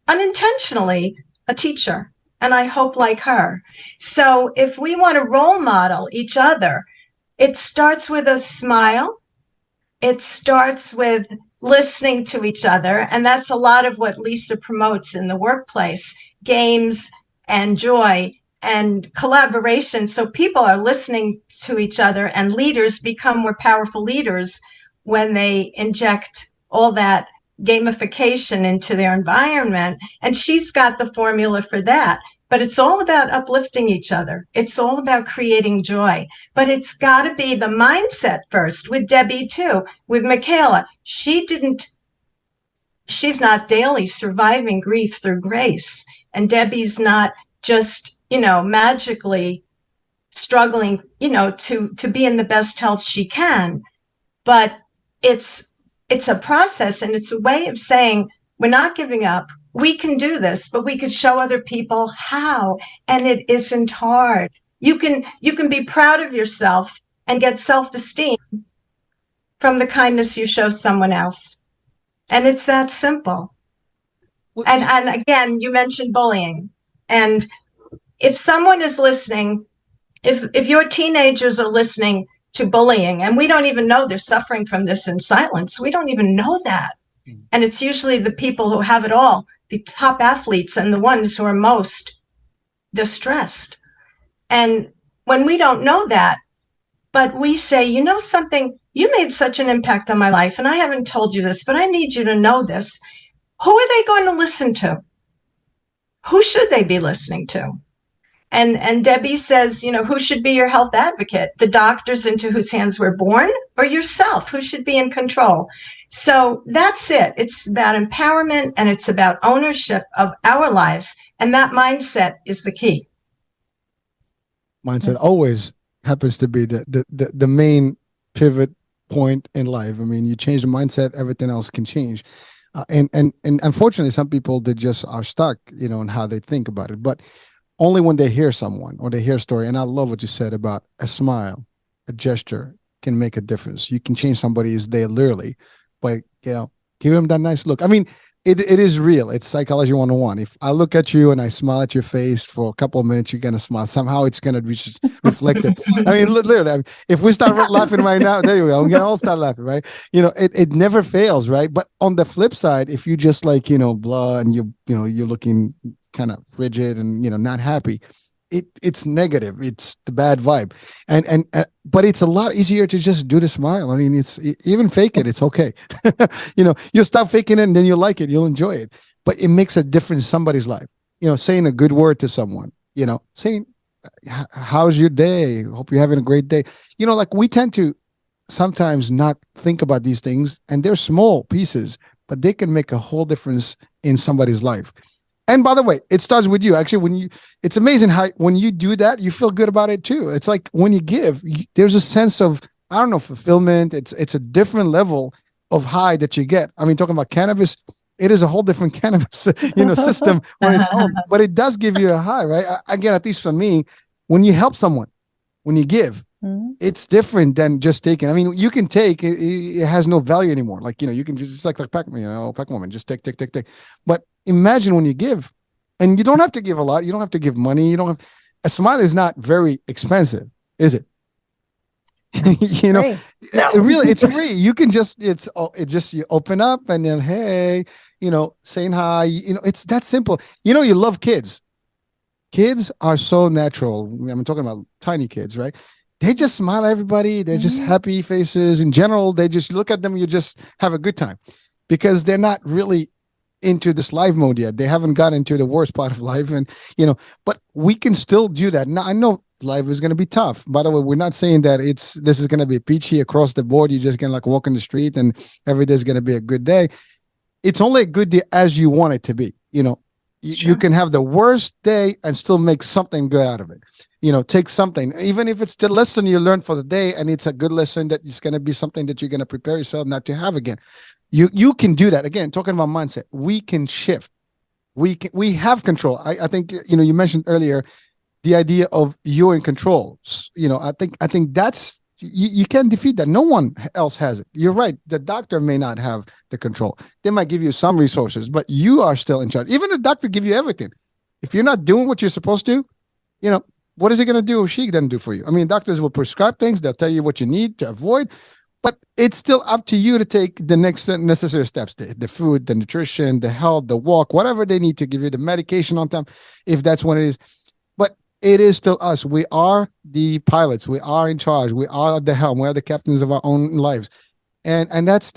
unintentionally a teacher, and I hope like her. So if we want to role model each other, it starts with a smile. It starts with listening to each other, and that's a lot of what Lisa promotes in the workplace: games and joy and collaboration. So people are listening to each other, and leaders become more powerful leaders when they inject all that gamification into their environment. And she's got the formula for that. But it's all about uplifting each other. It's all about creating joy. But it's got to be the mindset first, with Debbie too, with Michaela. She's not daily surviving grief through grace. And Debbie's not just, magically struggling, to be in the best health she can. But it's a process, and it's a way of saying, we're not giving up. We can do this, but we could show other people how, and it isn't hard. You can be proud of yourself and get self-esteem from the kindness you show someone else. And it's that simple. And again, you mentioned bullying. And if someone is listening, if your teenagers are listening to bullying, and we don't even know they're suffering from this in silence, we don't even know that. And it's usually the people who have it all, the top athletes, and the ones who are most distressed. And when we don't know that, but we say, something, you made such an impact on my life, and I haven't told you this, but I need you to know this. Who are they going to listen to? Who should they be listening to? And Debbie says, who should be your health advocate? The doctors into whose hands we're born, or yourself? Who should be in control? So that's it. It's about empowerment, and it's about ownership of our lives. And that mindset is the key. Mindset always happens to be the main pivot point in life. I mean, you change the mindset, everything else can change. And unfortunately, some people, they just are stuck, in how they think about it. But only when they hear someone or they hear a story. And I love what you said about a smile, a gesture can make a difference. You can change somebody's day literally by, give them that nice look. I mean, it is real. It's psychology 101. If I look at you and I smile at your face for a couple of minutes, you're going to smile. Somehow it's going to be reflected. I mean, literally, if we start laughing right now, there you go. We're going to all start laughing, right? It never fails, right? But on the flip side, if you just blah, and you're looking kind of rigid and, not happy, it's negative. It's the bad vibe. And but it's a lot easier to just do the smile. I mean, it's even fake it. It's okay. You'll stop faking it and then you'll like it. You'll enjoy it. But it makes a difference in somebody's life. Saying a good word to someone, saying, how's your day? Hope you're having a great day. We tend to sometimes not think about these things, and they're small pieces, but they can make a whole difference in somebody's life. And by the way, it starts with you. Actually, it's amazing how when you do that, you feel good about it too. It's like when you give, there's a sense of, fulfillment. It's a different level of high that you get. I mean, talking about cannabis, it is a whole different cannabis, system on its own, but it does give you a high, right? Again, at least for me, when you help someone, when you give, it's different than just taking. I mean, you can take, it has no value anymore. Like, you can just like Pac-Man, just take. But imagine when you give, and you don't have to give a lot. You don't have to give money. A smile is not very expensive, is it? It's free. You can just, you open up and then, hey, saying hi, it's that simple. You love kids. Kids are so natural. I'm talking about tiny kids, right? They just smile at everybody. They're just happy faces. In general, they just look at them. You just have a good time because they're not really into this life mode yet. They haven't got into the worst part of life. And, but we can still do that. Now, I know life is going to be tough. By the way, we're not saying that this is going to be peachy across the board. You're just going to walk in the street and every day is going to be a good day. It's only a good day as you want it to be. Sure. You can have the worst day and still make something good out of it. Take something, even if it's the lesson you learned for the day, and it's a good lesson that it's going to be something that you're going to prepare yourself not to have again. You can do that. Again, talking about mindset, we can shift. We have control. I think, you mentioned earlier the idea of you're in control. I think that's, you can't defeat that. No one else has it. You're right. The doctor may not have the control. They might give you some resources, but you are still in charge. Even the doctor give you everything. If you're not doing what you're supposed to, what is he going to do or she going to do for you? I mean, doctors will prescribe things. They'll tell you what you need to avoid, but it's still up to you to take the next necessary steps, the food, the nutrition, the health, the walk, whatever they need to give you, the medication on time, if that's what it is. But it is still us. We are the pilots. We are in charge. We are at the helm. We are the captains of our own lives. And that's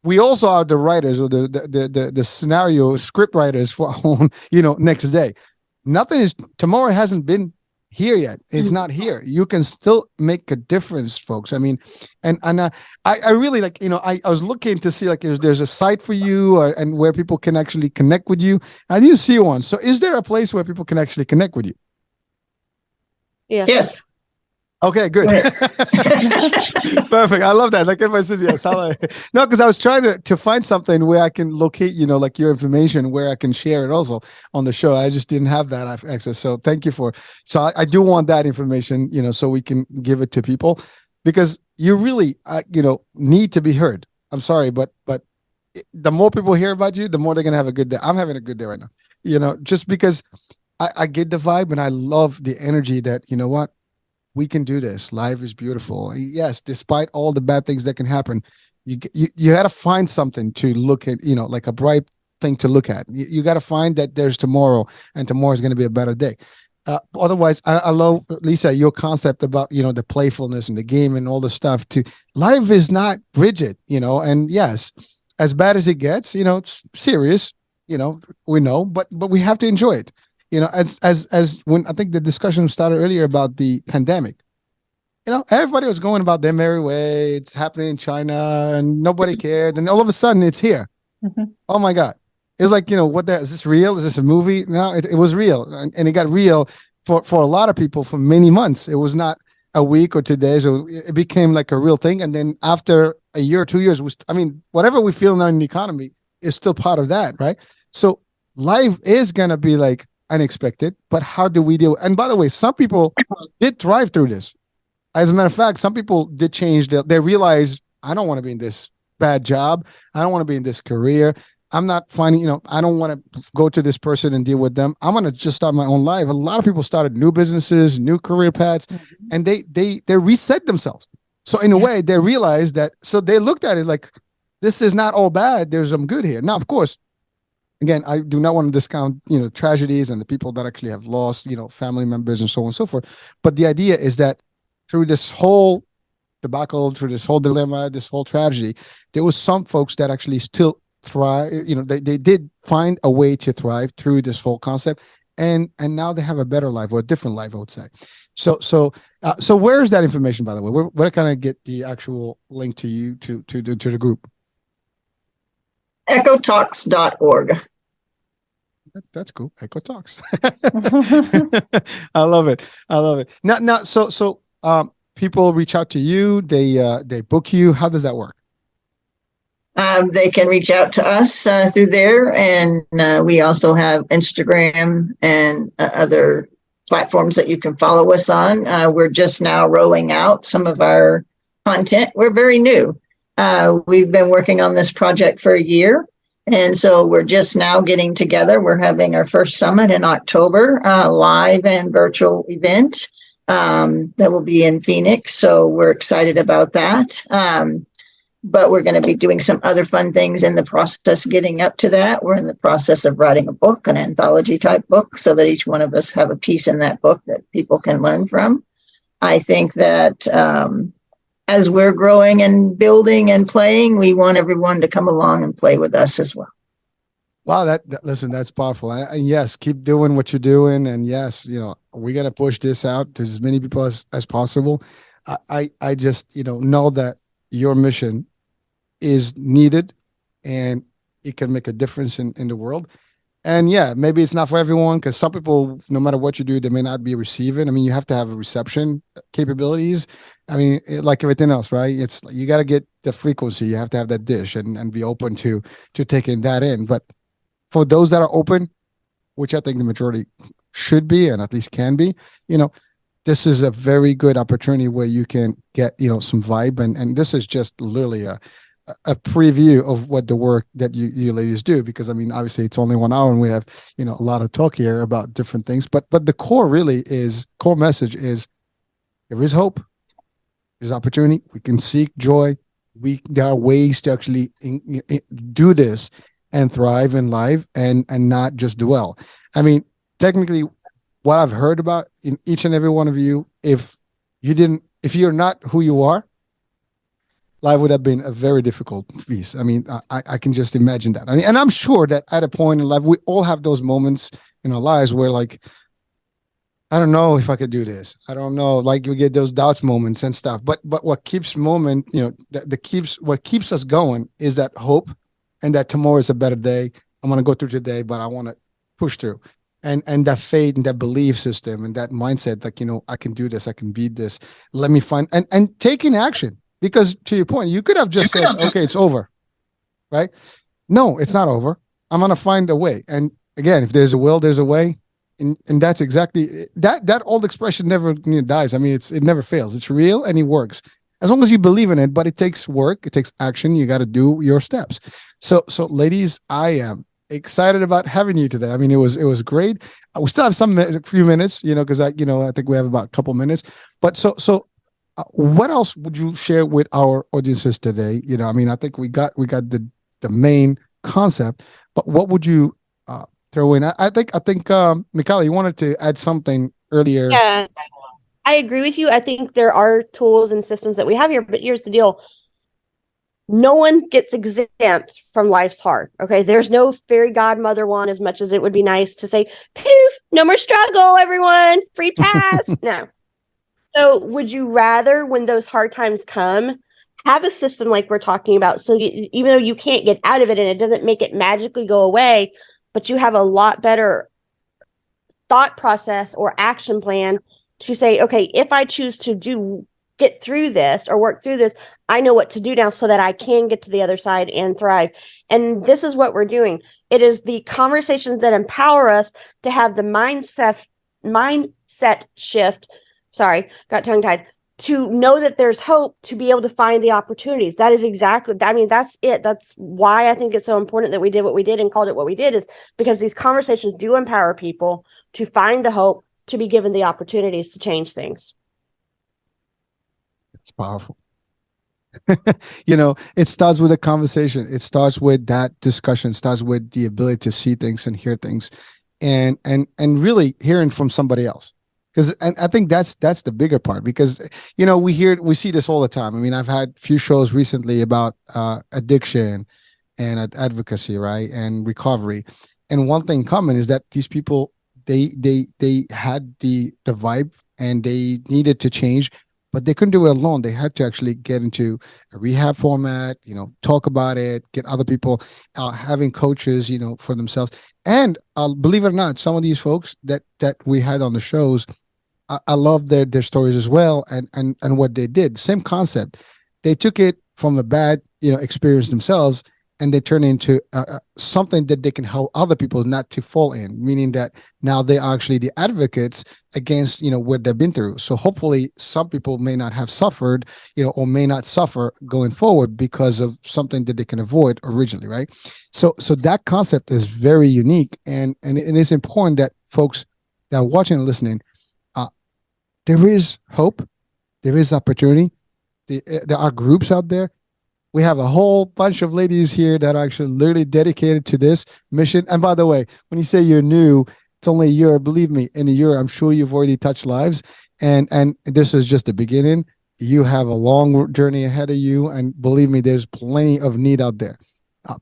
we also are the writers or the scenario script writers for our own, next day. Nothing is tomorrow hasn't been here yet. It's not here. You can still make a difference, folks. I mean, and I really like, I was looking to see like if there's a site for you and where people can actually connect with you. I didn't see one. So is there a place where people can actually connect with you? Yeah. Yes. Okay, good. Perfect. I love that. Like if I said yes, no, because I was trying to find something where I can locate, like your information where I can share it also on the show. I just didn't have that access. So thank you so I do want that information, so we can give it to people because you really, need to be heard. I'm sorry, but the more people hear about you, the more they're going to have a good day. I'm having a good day right now, just because I get the vibe and I love the energy that, what? We can do this. Life is beautiful. Yes, despite all the bad things that can happen, you got to find something to look at, like a bright thing to look at. You got to find that there's tomorrow, and tomorrow is going to be a better day. Otherwise, I love, Lisa, your concept about, the playfulness and the game and all the stuff. Life is not rigid, and yes, as bad as it gets, it's serious, we know, but we have to enjoy it. As when I think the discussion started earlier about the pandemic, everybody was going about their merry way. It's happening in China and nobody cared. And all of a sudden it's here. Mm-hmm. Oh my God. It was like, is this real? Is this a movie? No, it was real. And it got real for a lot of people for many months. It was not a week or 2 days. It became like a real thing. And then after a year or 2 years, whatever we feel now in the economy is still part of that, right? So life is going to be like, unexpected, but how do we deal? And by the way, some people did thrive through this. As a matter of fact, some people did change. They realized, I don't want to be in this bad job. I don't want to be in this career. I'm not finding, I don't want to go to this person and deal with them. I'm going to just start my own life. A lot of people started new businesses, new career paths, and they reset themselves. So in a way, they realized that, so they looked at it like, this is not all bad. There's some good here. Now, of course, again, I do not want to discount, tragedies and the people that actually have lost, family members and so on and so forth. But the idea is that through this whole debacle, through this whole dilemma, this whole tragedy, there was some folks that actually still thrive. They did find a way to thrive through this whole concept, and now they have a better life or a different life, I would say. So where is that information, by the way? Where can I get the actual link to you to the group? Echotalks.org. That's cool. Echo Talks. I love it. Now, so people reach out to you. They book you. How does that work? They can reach out to us through there, and we also have Instagram and other platforms that you can follow us on. We're just now rolling out some of our content. We're very new. We've been working on this project for a year, and so we're just now getting together. We're having our first summit in October, live and virtual event that will be in Phoenix. So we're excited about that. But we're going to be doing some other fun things in the process getting up to that. We're in the process of writing a book, an anthology type book, so that each one of us have a piece in that book that people can learn from. I think that as we're growing and building and playing, we want everyone to come along and play with us as well. Wow, listen, that's powerful. And yes, keep doing what you're doing. And yes, we're going to push this out to as many people as possible. I just, know that your mission is needed and it can make a difference in the world. And yeah, maybe it's not for everyone, because some people, no matter what you do, they may not be receiving. I mean, you have to have reception capabilities. I mean, like everything else, right? It's you got to get the frequency. You have to have that dish and be open to taking that in. But for those that are open, which I think the majority should be, and at least can be, this is a very good opportunity where you can get, some vibe. And this is just literally a preview of what the work that you ladies do, because I mean, obviously it's only 1 hour and we have, a lot of talk here about different things, but the core message is there is hope. There's opportunity. We can seek joy. There are ways to actually do this and thrive in life and not just dwell. I mean, technically what I've heard about in each and every one of you, if you're not who you are, life would have been a very difficult piece. I mean, I can just imagine that. I mean, and I'm sure that at a point in life, we all have those moments in our lives where, like, I don't know if I could do this. I don't know. Like, we get those doubts moments and stuff. But what keeps what keeps us going is that hope, and that tomorrow is a better day. I'm gonna go through today, but I want to push through. And that faith and that belief system and that mindset, like, I can do this, I can beat this. Let me find and taking action. Because to your point, you could have just said, okay, it's over, right? No, it's not over. I'm gonna find a way. And again, if there's a will, there's a way. And that's exactly that old expression never dies. I mean, it never fails. It's real and it works as long as you believe in it. But it takes work. It takes action. You got to do your steps. So, ladies, I am excited about having you today. I mean, it was great. We still have a few minutes, because I think we have about a couple minutes. But what else would you share with our audiences today? I mean, I think we got the main concept. But what would you throw in? I think Michaela, you wanted to add something earlier. Yeah, I agree with you. I think there are tools and systems that we have here, but here's the deal. No one gets exempt from life's hard. Okay. There's no fairy godmother one, as much as it would be nice to say, poof, no more struggle, everyone, free pass. No. So would you rather, when those hard times come, have a system like we're talking about? So even though you can't get out of it and it doesn't make it magically go away, but you have a lot better thought process or action plan to say, okay, if I choose to get through this or work through this, I know what to do now so that I can get to the other side and thrive. And this is what we're doing. It is the conversations that empower us to have the mindset shift. Sorry, got tongue tied. To know that there's hope, to be able to find the opportunities. That is exactly, I mean, that's it. That's why I think it's so important that we did what we did and called it what we did, is because these conversations do empower people to find the hope, to be given the opportunities to change things. It's powerful. It starts with a conversation. It starts with that discussion. It starts with the ability to see things and hear things, and really hearing from somebody else. And I think that's the bigger part, because we see this all the time. I mean, I've had a few shows recently about addiction and advocacy, right, and recovery. And one thing common is that these people, they had the vibe and they needed to change, but they couldn't do it alone. They had to actually get into a rehab format, talk about it, get other people, having coaches, for themselves. And believe it or not, some of these folks that we had on the shows, I love their stories as well, and what they did. Same concept. They took it from a bad experience themselves, and they turn it into something that they can help other people not to fall in. Meaning that now they are actually the advocates against what they've been through. So hopefully, some people may not have suffered, or may not suffer going forward because of something that they can avoid originally, right? So that concept is very unique, and it is important that folks that are watching and listening. There is hope. There is opportunity. There are groups out there. We have a whole bunch of ladies here that are actually literally dedicated to this mission. And by the way, when you say you're new, it's only a year. Believe me, in a year, I'm sure you've already touched lives. And this is just the beginning. You have a long journey ahead of you. And believe me, there's plenty of need out there.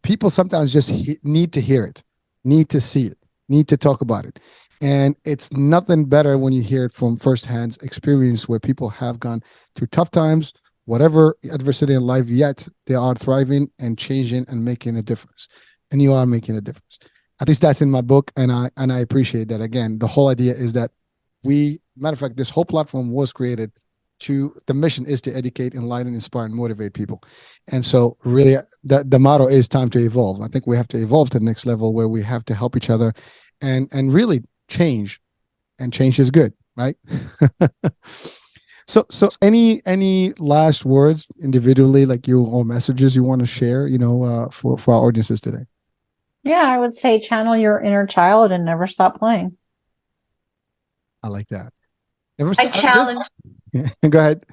People sometimes just need to hear it, need to see it, need to talk about it. And it's nothing better when you hear it from firsthand experience, where people have gone through tough times, whatever adversity in life, yet they are thriving and changing and making a difference. And you are making a difference. At least that's in my book, and I appreciate that. Again, the whole idea is that matter of fact, this whole platform was created the mission is to educate, enlighten, inspire, and motivate people. And so really the motto is time to evolve. I think we have to evolve to the next level, where we have to help each other and really change, and change is good, right? So any last words individually, like you, or messages you want to share, for our audiences today? Yeah, I would say channel your inner child and never stop playing. I like that. I challenge. Go ahead.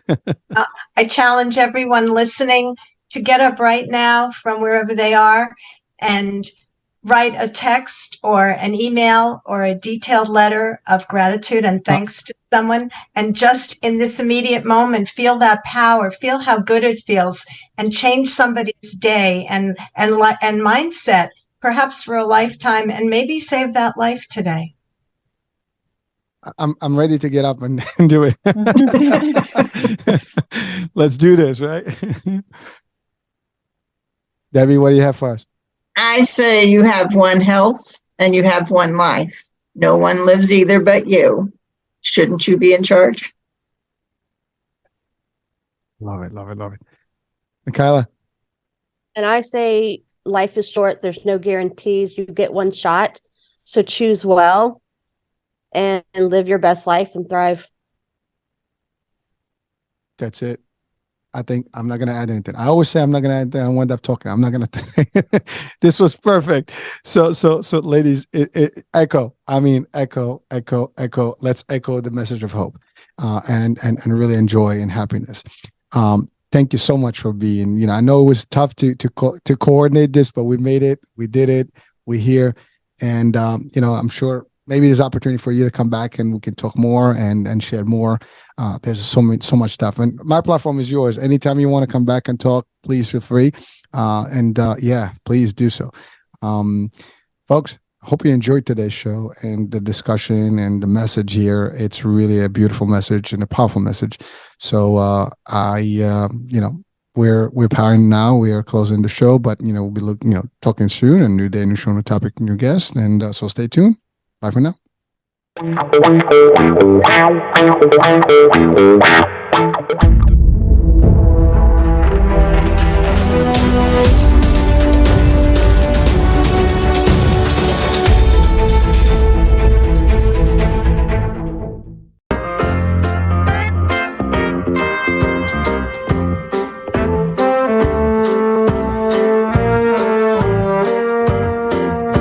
I challenge everyone listening to get up right now from wherever they are and write a text or an email or a detailed letter of gratitude and thanks to someone, and just in this immediate moment feel that power, feel how good it feels, and change somebody's day and mindset, perhaps for a lifetime, and maybe save that life today. I'm ready to get up and do it. Let's do this, right? Debbie, what do you have for us? I say you have one health and you have one life. No one lives either but you. Shouldn't you be in charge? Love it, love it, love it. Michaela? And I say life is short. There's no guarantees. You get one shot. So choose well and live your best life and thrive. That's it. I think I'm not going to add anything. I always say I'm not going to add anything. I wind up talking. I'm not going to. This was perfect. So ladies, echo. I mean, echo. Let's echo the message of hope, and really enjoy and happiness. Thank you so much for being. I know it was tough to coordinate this, but we made it. We did it. We're here, and I'm sure maybe there's opportunity for you to come back and we can talk more and share more. There's so much stuff, and my platform is yours. Anytime you want to come back and talk, please feel free. Please do so. Folks, I hope you enjoyed today's show and the discussion and the message here. It's really a beautiful message and a powerful message. So we're powering now. We are closing the show, but we'll be talking soon. A new day, new show, new topic, new guest, and so stay tuned. Bye for now.